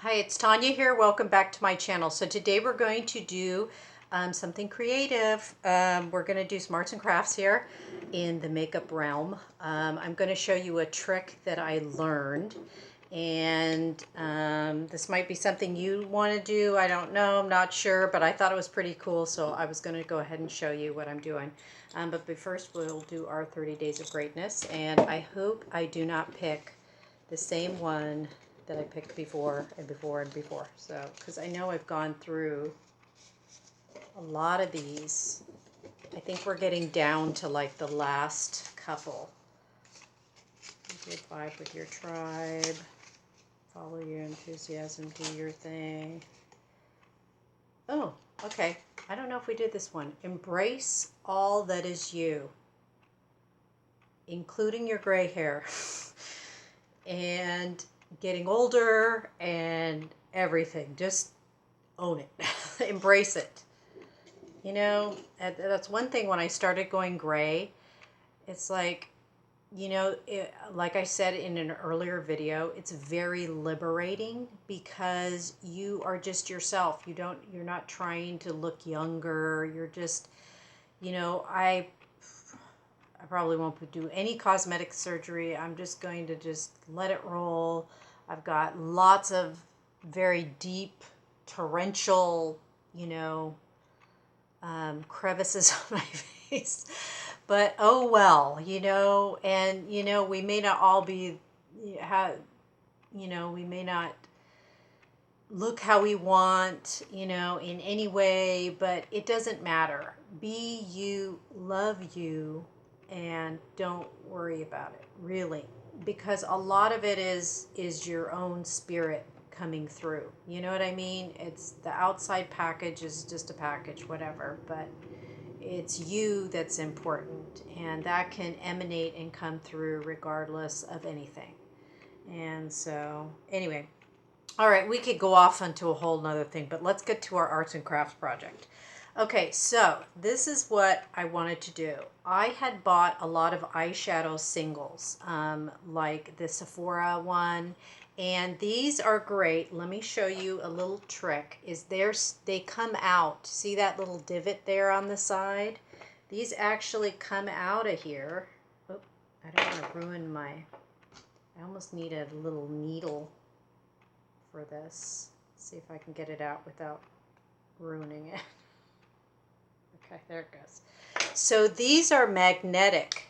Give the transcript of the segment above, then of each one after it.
Hi, it's Tanya here. Welcome back to my channel. So today we're going to do something creative. We're going to do some arts and crafts here in the makeup realm. I'm going to show you a trick that I learned, and this might be something you want to do. I don't know. I'm not sure, but I thought it was pretty cool, so I was going to go ahead and show you what I'm doing. But first we'll do our 30 Days of Greatness, and I hope I do not pick the same one that I picked before and before and before. So, because I know I've gone through a lot of these. I think we're getting down to like the last couple. You did 5 with your tribe. Follow your enthusiasm, do your thing. Oh, okay. I don't know if we did this one. Embrace all that is you, including your gray hair. And getting older and everything. Just own it. Embrace it. You know, that's one thing when I started going gray. It's like, you know, like I said in an earlier video, it's very liberating because you are just yourself. You're not trying to look younger. You're just, you know, I probably won't do any cosmetic surgery. I'm just going to just let it roll. I've got lots of very deep, torrential, you know, crevices on my face. But oh well, you know, and you know, we may not all be, you know, we may not look how we want, you know, in any way, but it doesn't matter. Be you, love you, and don't worry about it, really, because a lot of it is your own spirit coming through. You know what I mean? It's the outside package is just a package, whatever, but it's you that's important, and that can emanate and come through regardless of anything. And so anyway, all right, we could go off onto a whole nother thing, but let's get to our arts and crafts project. Okay, so this is what I wanted to do. I had bought a lot of eyeshadow singles, like the Sephora one, and these are great. Let me show you a little trick. They come out. See that little divot there on the side? These actually come out of here. Oh, I don't want to ruin my... I almost need a little needle for this. Let's see if I can get it out without ruining it. Okay, there it goes. So these are magnetic,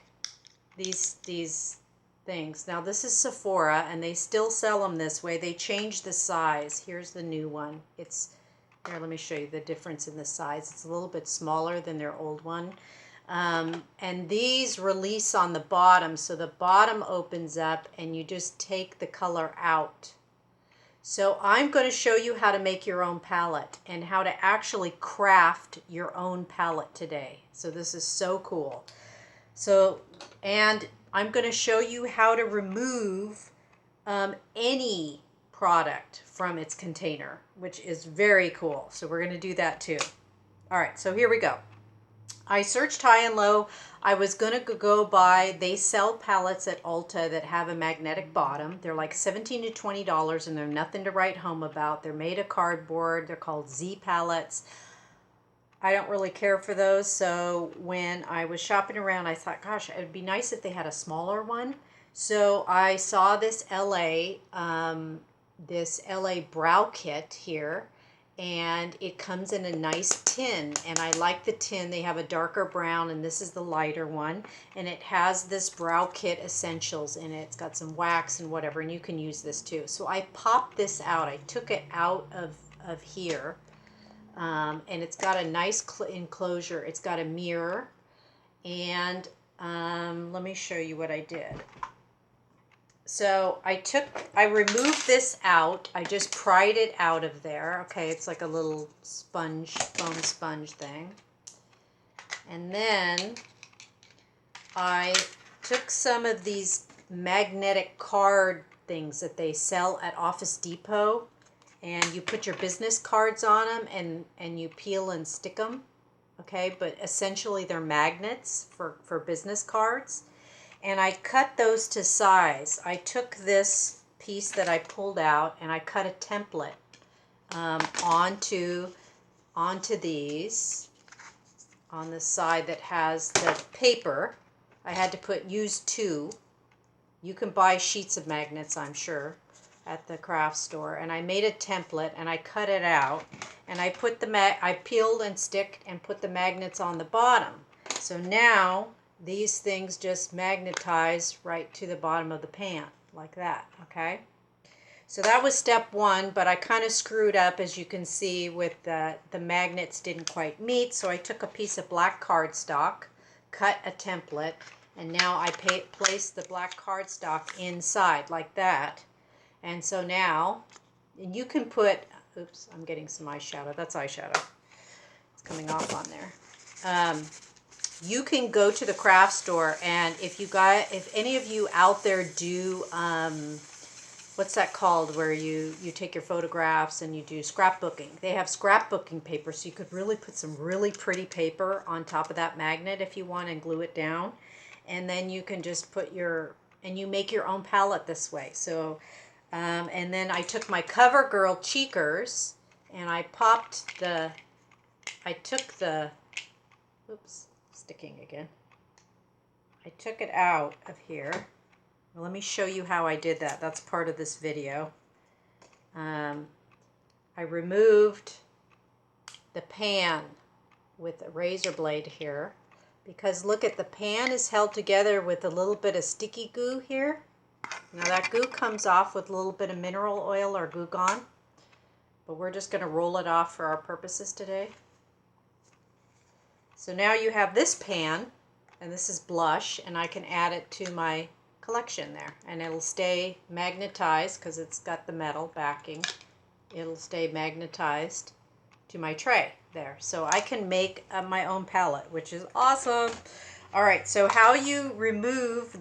these things. Now this is Sephora, and they still sell them this way. They changed the size. Here's the new one. It's, here, let me show you the difference in the size. It's a little bit smaller than their old one. And these release on the bottom, so the bottom opens up and you just take the color out. So I'm going to show you how to make your own palette and how to actually craft your own palette today. So this is so cool. So, and I'm going to show you how to remove any product from its container, which is very cool. So we're going to do that too. All right, so here we go. I searched high and low. I was going to go buy, they sell palettes at Ulta that have a magnetic bottom. They're like $17 to $20, and they're nothing to write home about. They're made of cardboard. They're called Z palettes. I don't really care for those. So when I was shopping around, I thought, gosh, it would be nice if they had a smaller one. So I saw this LA brow kit here, and it comes in a nice tin, and I like the tin. They have a darker brown, and this is the lighter one, and it has this brow kit essentials in it. It's got some wax and whatever, and you can use this too. So I popped this out. I took it out of here, and it's got a nice enclosure. It's got a mirror, and let me show you what I did. So I removed this out. I just pried it out of there. Okay, it's like a little sponge, foam sponge thing. And then I took some of these magnetic card things that they sell at Office Depot, and you put your business cards on them, and you peel and stick them. Okay, but essentially they're magnets for business cards. And I cut those to size. I took this piece that I pulled out, and I cut a template onto these on the side that has the paper. I had to use 2. You can buy sheets of magnets, I'm sure, at the craft store. And I made a template and I cut it out, and I put I peeled and sticked and put the magnets on the bottom. So now these things just magnetize right to the bottom of the pan like that, okay? So that was step 1, but I kind of screwed up, as you can see, with the magnets didn't quite meet. So I took a piece of black cardstock, cut a template, and now I placed the black cardstock inside like that. And so now, and you can put, oops, I'm getting some eyeshadow. That's eyeshadow. It's coming off on there. You can go to the craft store, and if any of you out there do, what's that called, where you take your photographs and you do scrapbooking. They have scrapbooking paper, so you could really put some really pretty paper on top of that magnet if you want and glue it down. And then you can just and you make your own palette this way. So, and then I took my Covergirl cheekers and I oops, sticking again. I took it out of here. Well, let me show you how I did that. That's part of this video. I removed the pan with a razor blade here, because look at, the pan is held together with a little bit of sticky goo here. Now that goo comes off with a little bit of mineral oil or Goo Gone, but we're just going to roll it off for our purposes today. So now you have this pan, and this is blush, and I can add it to my collection there, and it'll stay magnetized because it's got the metal backing. It'll stay magnetized to my tray there, so I can make my own palette, which is awesome. All right, so how you remove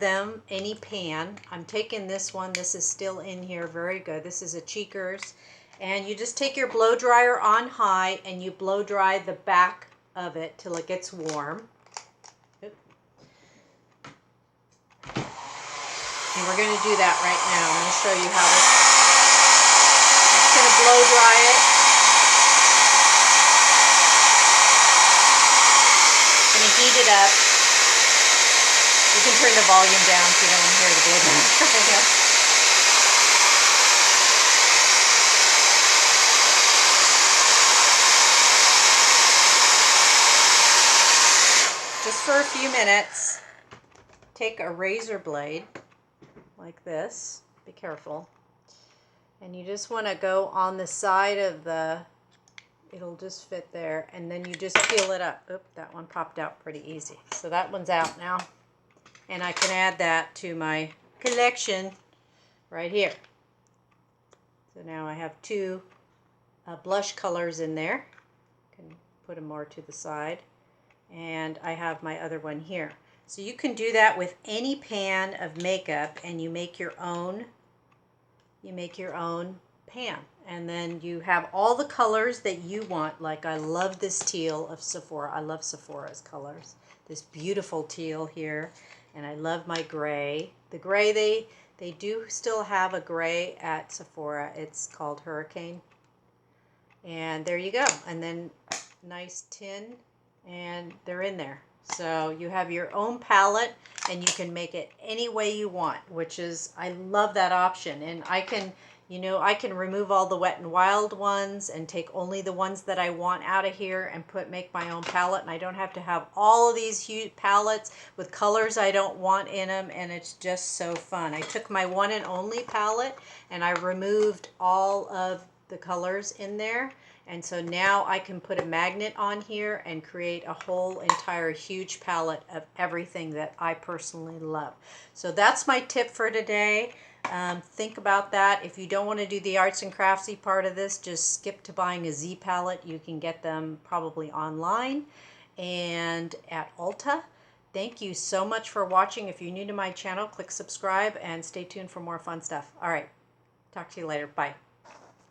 any pan. I'm taking this one. This is still in here. Very good. This is a Cheekers, and you just take your blow dryer on high and you blow dry the back of it till it gets warm. And we're going to do that right now. I'm going to show you how this, I'm just going to blow dry it. I'm going to heat it up. You can turn the volume down so you don't hear the blow drying up. Just for a few minutes, take a razor blade like this, be careful, and you just want to go on the side of it'll just fit there, and then you just peel it up. Oop, that one popped out pretty easy. So that one's out now, and I can add that to my collection right here. So now I have 2 blush colors in there. Can put them more to the side, and I have my other one here. So you can do that with any pan of makeup, and you make your own pan, and then you have all the colors that you want. Like, I love this teal of Sephora. I love Sephora's colors. This beautiful teal here, and I love my gray. The gray, they do still have a gray at Sephora. It's called Hurricane. And there you go. And then nice tin, and they're in there. So you have your own palette, and you can make it any way you want, which is, I love that option. And I can, I can remove all the Wet n Wild ones and take only the ones that I want out of here and make my own palette. And I don't have to have all of these huge palettes with colors I don't want in them, and it's just so fun. I took my one and only palette and I removed all of the colors in there. And so now I can put a magnet on here and create a whole entire huge palette of everything that I personally love. So that's my tip for today. Think about that. If you don't want to do the arts and craftsy part of this, just skip to buying a Z palette. You can get them probably online and at Ulta. Thank you so much for watching. If you're new to my channel, click subscribe and stay tuned for more fun stuff. All right, talk to you later. Bye.